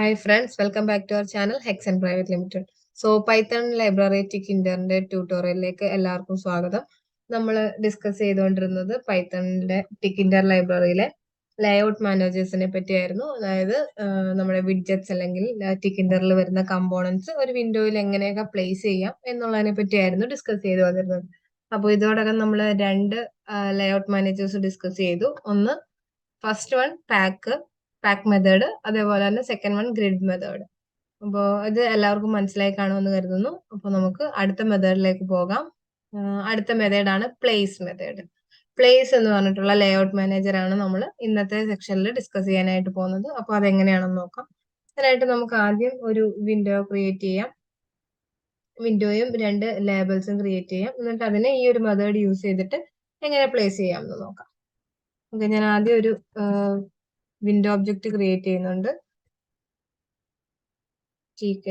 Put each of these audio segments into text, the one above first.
Hi friends, welcome back to our channel Hexcent Private Limited. So Python library TKinterന്റെ ട്യൂട്ടോറിയലിലേക്ക് എല്ലാവർക്കും സ്വാഗതം. നമ്മൾ ഡിസ്കസ് ചെയ്തുകൊണ്ടിരുന്നത് പൈത്തണിന്റെ TKinter ലൈബ്രറിയിലെ ലേഔട്ട് മാനേജേഴ്സിനെ പറ്റിയായിരുന്നു. അതായത് നമ്മുടെ വിഡ്ജറ്റ്സ് അല്ലെങ്കിൽ TKinterൽ വരുന്ന കമ്പോണൻസ് ഒരു വിൻഡോയിൽ എങ്ങനെയൊക്കെ പ്ലേസ് ചെയ്യാം എന്നുള്ളതിനെ പറ്റിയായിരുന്നു ഡിസ്കസ് ചെയ്തു വന്നിരുന്നത്. അപ്പോൾ ഇതോടകം നമ്മൾ രണ്ട് ലേഔട്ട് മാനേജേഴ്സ് ഡിസ്കസ് ചെയ്തു. ഒന്ന് ഫസ്റ്റ് വൺ പാക്ക് മെത്തേഡ്, അതേപോലെ തന്നെ സെക്കൻഡ് വൺ ഗ്രിഡ് മെത്തേഡ്. അപ്പോൾ ഇത് എല്ലാവർക്കും മനസ്സിലായി കാണുമെന്ന് കരുതുന്നു. അപ്പോൾ നമുക്ക് അടുത്ത മെത്തേഡിലേക്ക് പോകാം. അടുത്ത മെത്തേഡാണ് പ്ലേസ് മെത്തേഡ്. പ്ലേസ് എന്ന് പറഞ്ഞിട്ടുള്ള ലേഔട്ട് മാനേജർ ആണ് നമ്മൾ ഇന്നത്തെ സെക്ഷനിൽ ഡിസ്കസ് ചെയ്യാനായിട്ട് പോകുന്നത്. അപ്പോൾ അതെങ്ങനെയാണെന്ന് നോക്കാം. അതിനായിട്ട് നമുക്ക് ആദ്യം ഒരു വിൻഡോ ക്രിയേറ്റ് ചെയ്യാം. വിൻഡോയും രണ്ട് ലേബൽസും ക്രിയേറ്റ് ചെയ്യാം. എന്നിട്ട് അതിനെ ഈ ഒരു മെത്തേഡ് യൂസ് ചെയ്തിട്ട് എങ്ങനെ പ്ലേസ് ചെയ്യാം എന്ന് നോക്കാം. ഓക്കെ, ഞാൻ ആദ്യം ഒരു വിൻഡോ ഒബ്ജക്റ്റ് ക്രിയേറ്റ് ചെയ്യുന്നുണ്ട്. TK,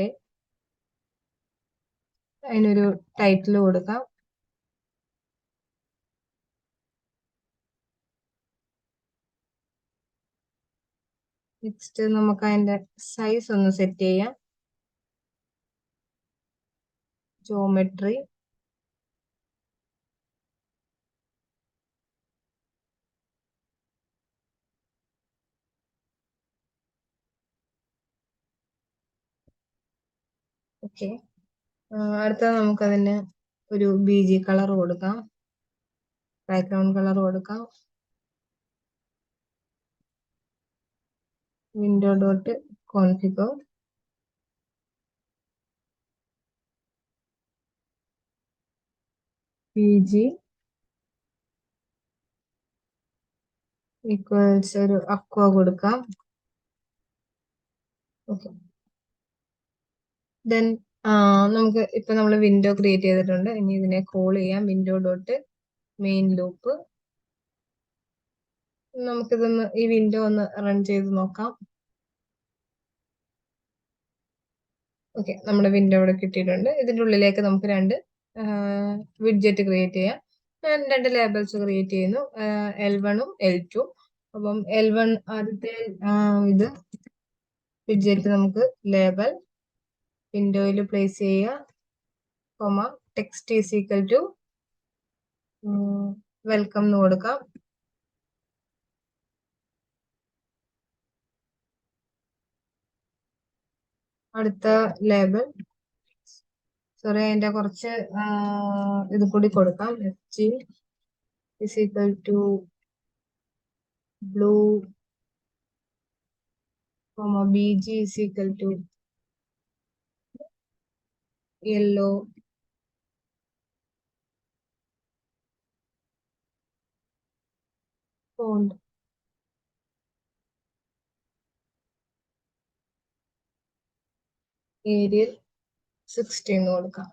അതിനൊരു ടൈറ്റിൽ കൊടുക്കാം. നെക്സ്റ്റ് നമുക്ക് അതിന്റെ സൈസ് ഒന്ന് സെറ്റ് ചെയ്യാം. Geometry, okay. അടുത്തത് നമുക്കതിന് ഒരു BG കളർ കൊടുക്കാം, ബാക്ക്ഗ്രൗണ്ട് കളർ കൊടുക്കാം. Window dot configure, BG equals ഒരു അക്വ കൊടുക്കാം. ഓക്കെ, ദെൻ നമുക്ക് ഇപ്പൊ നമ്മൾ വിൻഡോ ക്രിയേറ്റ് ചെയ്തിട്ടുണ്ട്. ഇനി ഇതിനെ കോൾ ചെയ്യാം, വിൻഡോ ഡോട്ട് മെയിൻ ലൂപ്പ്. നമുക്കിതൊന്ന് ഈ വിൻഡോ ഒന്ന് റൺ ചെയ്ത് നോക്കാം. ഓക്കെ, നമ്മുടെ വിൻഡോ ഇവിടെ കിട്ടിയിട്ടുണ്ട്. ഇതിൻ്റെ ഉള്ളിലേക്ക് നമുക്ക് രണ്ട് വിഡ്ജറ്റ് ക്രിയേറ്റ് ചെയ്യാം. ഞാൻ രണ്ട് ലേബൽസ് ക്രിയേറ്റ് ചെയ്യുന്നു, L1ഉം L2. അപ്പം L1 ആദ്യത്തെ ഇത് വിഡ്ജറ്റ് നമുക്ക് ലേബൽ വിൻഡോയിൽ പ്ലേസ് ചെയ്യുക, text is equal to welcome എന്ന് കൊടുക്കാം. അടുത്ത ലേബൽ, സോറി, അതിന്റെ കുറച്ച് ഇത് കൂടി കൊടുക്കാം. FG is equal to blue, BG is equal to yellow, font Arial 16 എന്ന് കൊടുക്കാം.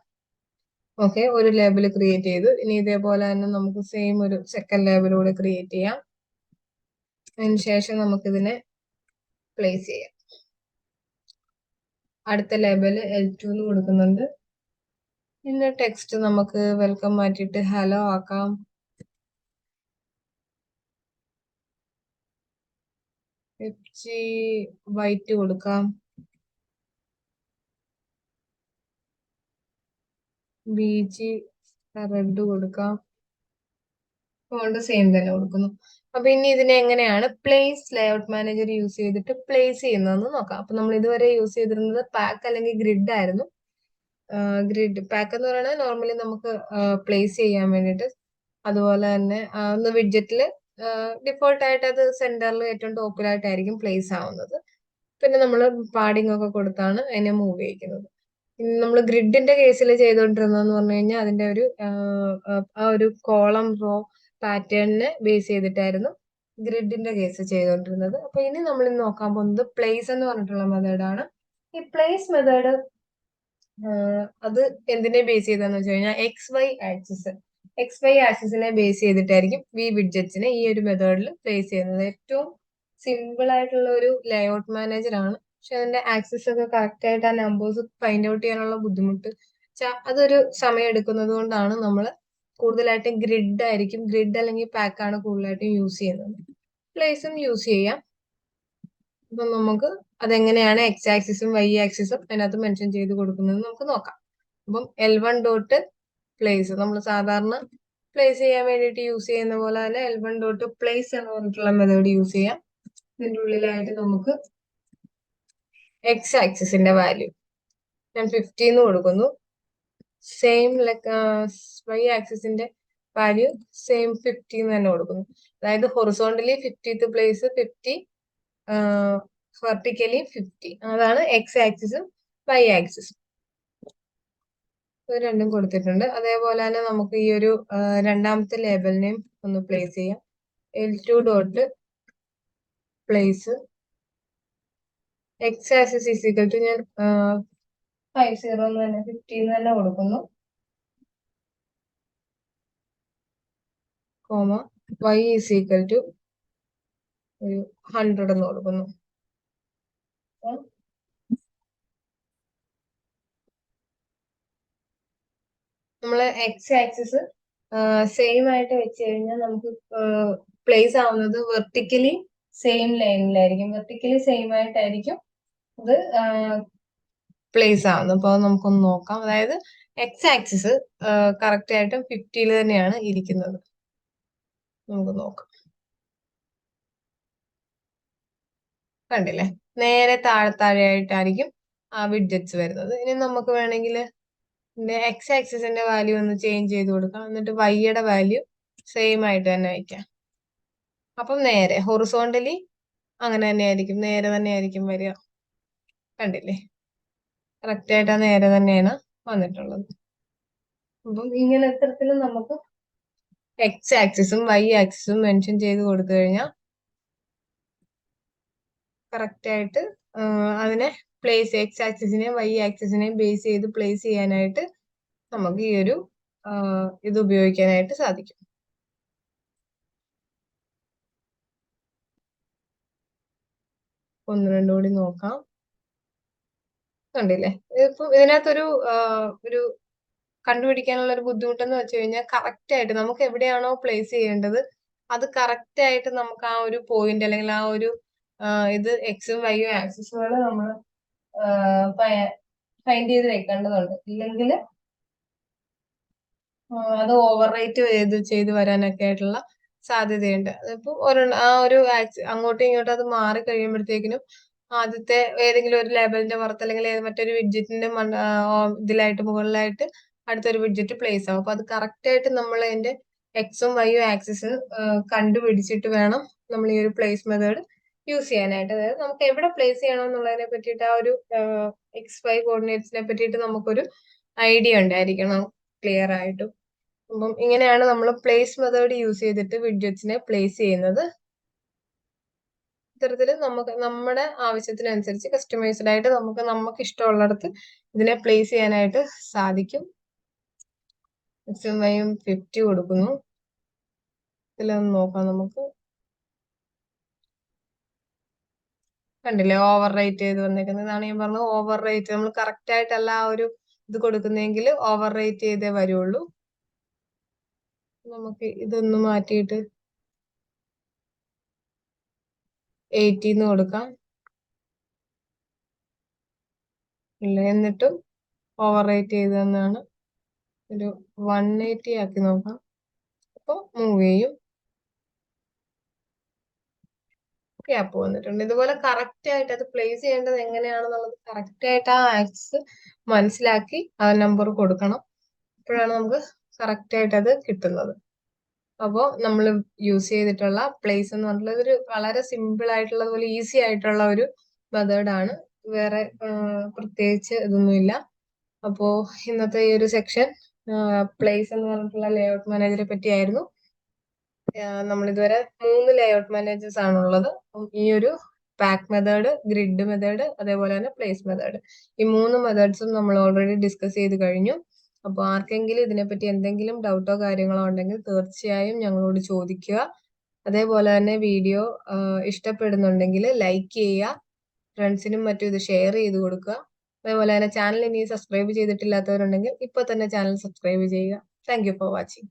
ഓക്കെ, ഒരു ലേബൽ ക്രിയേറ്റ് ചെയ്തു. ഇനി ഇതേപോലെ തന്നെ നമുക്ക് സെയിം ഒരു സെക്കൻഡ് ലേബൽ കൂടെ ക്രിയേറ്റ് ചെയ്യാം. അതിനുശേഷം നമുക്കിതിനെ പ്ലേസ് ചെയ്യാം. അടുത്ത ലേബൽ L2 എന്ന് കൊടുക്കുന്നുണ്ട്. പിന്നെ ടെക്സ്റ്റ് നമുക്ക് വെൽക്കം മാറ്റിയിട്ട് ഹലോ ആക്കാം. FG വൈറ്റ് കൊടുക്കാം. BG റെഡ് കൊടുക്കാം. ഫോണ്ട് സെയിം തന്നെ കൊടുക്കുന്നു. അപ്പൊ ഇനി ഇതിനെ എങ്ങനെയാണ് പ്ലേസ് ലേഔട്ട് മാനേജർ യൂസ് ചെയ്തിട്ട് പ്ലേസ് ചെയ്യുന്നതെന്ന് നോക്കാം. അപ്പൊ നമ്മൾ ഇതുവരെ യൂസ് ചെയ്തിരുന്നത് പാക്ക് അല്ലെങ്കിൽ ഗ്രിഡ് ആയിരുന്നു. ഗ്രിഡ്, പാക്ക് എന്ന് പറയുന്നത് നോർമലി നമുക്ക് പ്ലേസ് ചെയ്യാൻ വേണ്ടിയിട്ട്. അതുപോലെ തന്നെ ഒന്ന് വിഡ്ജറ്റിൽ ഡിഫോൾട്ട് ആയിട്ട് അത് സെന്ററിൽ ഏറ്റവും ടോപ്പിലായിട്ടായിരിക്കും പ്ലേസ് ആവുന്നത്. പിന്നെ നമ്മൾ പാഡിംഗ് ഒക്കെ കൊടുത്താണ് അതിനെ മൂവ് ചെയ്യിക്കുന്നത്. നമ്മൾ ഗ്രിഡിന്റെ കേസിൽ ചെയ്തുകൊണ്ടിരുന്നതെന്ന് പറഞ്ഞു കഴിഞ്ഞാൽ അതിന്റെ ഒരു ആ ഒരു കോളം റോ പാറ്റേണിനെ ബേസ് ചെയ്തിട്ടായിരുന്നു ഗ്രിഡിന്റെ കേസ് ചെയ്തുകൊണ്ടിരുന്നത്. അപ്പൊ ഇനി നമ്മൾ നോക്കാൻ പോകുന്നത് പ്ലേസ് എന്ന് പറഞ്ഞിട്ടുള്ള മെത്തേഡാണ്. ഈ പ്ലേസ് മെത്തേഡ് അത് എന്തിനെ ബേസ് ചെയ്താന്ന് വെച്ച് കഴിഞ്ഞാൽ എക്സ് വൈ ആക്സിസിനെ ബേസ് ചെയ്തിട്ടായിരിക്കും വിഡ്ജറ്റ്സിനെ ഈ ഒരു മെത്തേഡിൽ പ്ലേസ് ചെയ്യുന്നത്. ഏറ്റവും സിമ്പിൾ ആയിട്ടുള്ള ഒരു ലേഔട്ട് മാനേജർ ആണ്. പക്ഷെ അതിന്റെ ആക്സിസ് ഒക്കെ കറക്റ്റ് ആയിട്ട് ആ നമ്പേഴ്സ് ഫൈൻഡ് ഔട്ട് ചെയ്യാനുള്ള ബുദ്ധിമുട്ട് അതൊരു സമയം എടുക്കുന്നത് കൊണ്ടാണ് നമ്മൾ കൂടുതലായിട്ടും ഗ്രിഡ് അല്ലെങ്കിൽ പാക്ക് ആണ് കൂടുതലായിട്ടും യൂസ് ചെയ്യുന്നത്. പ്ലേസും യൂസ് ചെയ്യാം. അപ്പൊ നമുക്ക് അതെങ്ങനെയാണ് എക്സ് ആക്സിസും വൈ ആക്സിസും അതിനകത്ത് മെൻഷൻ ചെയ്ത് കൊടുക്കുന്നത് നമുക്ക് നോക്കാം. അപ്പം L1 ഡോട്ട് പ്ലേസ് നമ്മൾ സാധാരണ പ്ലേസ് ചെയ്യാൻ വേണ്ടിയിട്ട് യൂസ് ചെയ്യുന്ന പോലെ തന്നെ L1 ഡോട്ട് പ്ലേസ് എന്ന് പറഞ്ഞിട്ടുള്ള മെത്തേഡ് യൂസ് ചെയ്യാം. ഇതിന്റെ ഉള്ളിലായിട്ട് നമുക്ക് എക്സ് ആക്സിസിന്റെ വാല്യൂ ഞാൻ 50 എന്ന് കൊടുക്കുന്നു. സെയിം വൈ ആക്സിസിന്റെ വാല്യൂ സെയിം 50 എന്ന് തന്നെ കൊടുക്കുന്നു. അതായത് ഹൊറിസോണ്ടലി 50th പ്ലേസ് 50, വെർട്ടിക്കലി 50. അതാണ് എക്സ് ആക്സിസും വൈ ആക്സിസും. ഇത് രണ്ടും കൊടുത്തിട്ടുണ്ട്. അതേപോലെ തന്നെ നമുക്ക് ഈ ഒരു രണ്ടാമത്തെ ലേബലിനെയും ഒന്ന് പ്ലേസ് ചെയ്യാം. L2 dot place x axis is equal to ഞാൻ 50 എന്ന് തന്നെ 50 എന്ന് തന്നെ കൊടുക്കുന്നു. Comma y is equal to 100 എന്ന് കൊടുക്കുന്നു. നമ്മള് എക്സ് ആക്സിസ് സെയിം ആയിട്ട് വെച്ച് കഴിഞ്ഞാൽ നമുക്ക് പ്ലേസ് ആവുന്നത് വെർട്ടിക്കലി സെയിം ലൈനിലായിരിക്കും. വെർട്ടിക്കലി സെയിം ആയിട്ടായിരിക്കും ഇത് പ്ലേസ് ആവുന്നത്. അപ്പൊ നമുക്കൊന്ന് നോക്കാം. അതായത് എക്സ് ആക്സിസ് കറക്റ്റ് ആയിട്ടും 50 തന്നെയാണ് ഇരിക്കുന്നത്. നമുക്ക് നോക്കാം. കണ്ടില്ലേ, നേരെ താഴെയായിട്ടായിരിക്കും ആ വിഡ്ജറ്റ്സ് വരുന്നത്. ഇനി നമുക്ക് വേണമെങ്കിൽ എക്സ് ആക്സിസിന്റെ വാല്യൂ ഒന്ന് ചേഞ്ച് ചെയ്ത് കൊടുക്കാം. എന്നിട്ട് വൈയുടെ വാല്യൂ സെയിം ആയിട്ട് തന്നെ വയ്ക്കാം. അപ്പം നേരെ ഹൊറിസോണ്ടലി അങ്ങനെ തന്നെ ആയിരിക്കും, നേരെ തന്നെ ആയിരിക്കും വരിക. കണ്ടില്ലേ, കറക്റ്റ് ആയിട്ട് ആ നേരെ തന്നെയാണ് വന്നിട്ടുള്ളത്. അപ്പം ഇങ്ങനെ ഇത്തരത്തിലും നമുക്ക് എക്സ് ആക്സിസും വൈ ആക്സിസും മെൻഷൻ ചെയ്ത് കൊടുത്തു കഴിഞ്ഞാൽ കറക്റ്റ് ആയിട്ട് അതിനെ പ്ലേസ് എക്സ് ആക്സിസിനെയും വൈ ആക്സിസിനെയും ബേസ് ചെയ്ത് പ്ലേസ് ചെയ്യാനായിട്ട് നമുക്ക് ഈ ഒരു ഇത് ഉപയോഗിക്കാനായിട്ട് സാധിക്കും. ഒന്ന് രണ്ടും കൂടി നോക്കാം. കണ്ടില്ലേ, ഇപ്പൊ ഇതിനകത്തൊരു ഒരു കണ്ടുപിടിക്കാനുള്ള ഒരു ബുദ്ധിമുട്ടെന്ന് വെച്ച് കഴിഞ്ഞാൽ കറക്റ്റ് ആയിട്ട് നമുക്ക് എവിടെയാണോ പ്ലേസ് ചെയ്യേണ്ടത് അത് കറക്റ്റ് ആയിട്ട് നമുക്ക് ആ ഒരു പോയിന്റ് അല്ലെങ്കിൽ ആ ഒരു ഇത് എക്സും വൈയും ആക്സിസുകൾ നമ്മൾ ഫൈൻഡ് ചെയ്ത് വെക്കേണ്ടതുണ്ട്. ഇല്ലെങ്കിൽ അത് ഓവർ റൈറ്റ് ചെയ്ത് വരാനൊക്കെ ആയിട്ടുള്ള സാധ്യതയുണ്ട്. അതിപ്പോ ആ ഒരു അങ്ങോട്ടും ഇങ്ങോട്ടും അത് മാറി കഴിയുമ്പോഴത്തേക്കിനും ആദ്യത്തെ ഏതെങ്കിലും ഒരു ലേബലിന്റെ പുറത്ത് അല്ലെങ്കിൽ മറ്റൊരു വിഡ്ജറ്റിന്റെ ഇതിലായിട്ട് മുകളിലായിട്ട് അടുത്തൊരു വിഡ്ജറ്റ് പ്ലേസ് ആവും. അപ്പൊ അത് കറക്റ്റ് ആയിട്ട് നമ്മൾ അതിന്റെ എക്സും വൈയും ആക്സിസ് കണ്ടുപിടിച്ചിട്ട് വേണം നമ്മൾ ഈ ഒരു പ്ലേസ് മെത്തേഡ് യൂസ് ചെയ്യാനായിട്ട്. അതായത് നമുക്ക് എവിടെ പ്ലേസ് ചെയ്യണം എന്നുള്ളതിനെ പറ്റിയിട്ട് ആ ഒരു എക്സ് വൈ കോർഡിനേറ്റ്സിനെ പറ്റിയിട്ട് നമുക്കൊരു ഐഡിയ ഉണ്ടായിരിക്കണം ക്ലിയർ ആയിട്ടും. അപ്പം ഇങ്ങനെയാണ് നമ്മൾ പ്ലേസ് മെത്തേഡ് യൂസ് ചെയ്തിട്ട് വിഡ്ജറ്റ്സിനെ പ്ലേസ് ചെയ്യുന്നത്. ഇത്തരത്തിൽ നമുക്ക് നമ്മുടെ ആവശ്യത്തിനനുസരിച്ച് കസ്റ്റമൈസ്ഡ് ആയിട്ട് നമുക്ക് ഇഷ്ടമുള്ളിടത്ത് ഇതിനെ പ്ലേസ് ചെയ്യാനായിട്ട് സാധിക്കും. എക്സും വൈയും 50 കൊടുക്കുന്നു. ഇതിലൊന്ന് നോക്കാം നമുക്ക്. കണ്ടില്ലേ, ഓവർ റേറ്റ് ചെയ്ത് വന്നേക്കുന്നത്. ഇതാണ് ഞാൻ പറഞ്ഞത്, ഓവർ റേറ്റ്. നമ്മൾ കറക്റ്റ് ആയിട്ടല്ല ആ ഒരു ഇത് കൊടുക്കുന്നെങ്കിൽ ഓവർ റേറ്റ് ചെയ്തേ വരുള്ളൂ. നമുക്ക് ഇതൊന്ന് മാറ്റിയിട്ട് 80 എന്ന് കൊടുക്കാം. ഇല്ല, എന്നിട്ടും ഓവർ റേറ്റ് ചെയ്തതെന്നാണ്. ഒരു 180 ആക്കി നോക്കാം. അപ്പോൾ മൂവ് ചെയ്യും, ഗ്യാപ്പ് വന്നിട്ടുണ്ട്. ഇതുപോലെ കറക്റ്റ് ആയിട്ട് അത് പ്ലേസ് ചെയ്യേണ്ടത് എങ്ങനെയാണെന്നുള്ളത് കറക്റ്റ് ആയിട്ട് ആ ആക്സിസ് മനസ്സിലാക്കി ആ നമ്പർ കൊടുക്കണം. അപ്പോഴാണ് നമുക്ക് കറക്റ്റ് ആയിട്ട് അത് കിട്ടുന്നത്. അപ്പോൾ നമ്മൾ യൂസ് ചെയ്തിട്ടുള്ള പ്ലേസ് എന്ന് പറഞ്ഞിട്ടുള്ളത് ഒരു വളരെ സിമ്പിൾ ആയിട്ടുള്ള പോലെ ഈസി ആയിട്ടുള്ള ഒരു മെത്തേഡാണ്. വേറെ പ്രത്യേകിച്ച് ഇതൊന്നുമില്ല. അപ്പോൾ ഇന്നത്തെ ഈ ഒരു സെക്ഷൻ പ്ലേസ് എന്ന് പറഞ്ഞിട്ടുള്ള ലേഔട്ട് മാനേജറെ പറ്റിയായിരുന്നു. നമ്മൾ ഇതുവരെ 3 ലേഔട്ട് മാനേജേഴ്സ് ആണുള്ളത്. ഈ ഒരു പാക്ക് മെത്തേഡ്, ഗ്രിഡ് മെത്തേഡ്, അതേപോലെ തന്നെ പ്ലേസ് മെത്തേഡ്, ഈ 3 മെത്തേഡ്സും നമ്മൾ ഓൾറെഡി ഡിസ്കസ് ചെയ്ത് കഴിഞ്ഞു. അപ്പോൾ ആർക്കെങ്കിലും ഇതിനെപ്പറ്റി എന്തെങ്കിലും ഡൗട്ടോ കാര്യങ്ങളോ ഉണ്ടെങ്കിൽ തീർച്ചയായും ഞങ്ങളോട് ചോദിക്കുക. അതേപോലെ തന്നെ വീഡിയോ ഇഷ്ടപ്പെടുന്നുണ്ടെങ്കിൽ ലൈക്ക് ചെയ്യുക, ഫ്രണ്ട്സിനും മറ്റും ഇത് ഷെയർ ചെയ്ത് കൊടുക്കുക. അതേപോലെ തന്നെ ചാനൽ ഇനി സബ്സ്ക്രൈബ് ചെയ്തിട്ടില്ലാത്തവരുണ്ടെങ്കിൽ ഇപ്പൊ തന്നെ ചാനൽ സബ്സ്ക്രൈബ് ചെയ്യുക. Thank you for watching.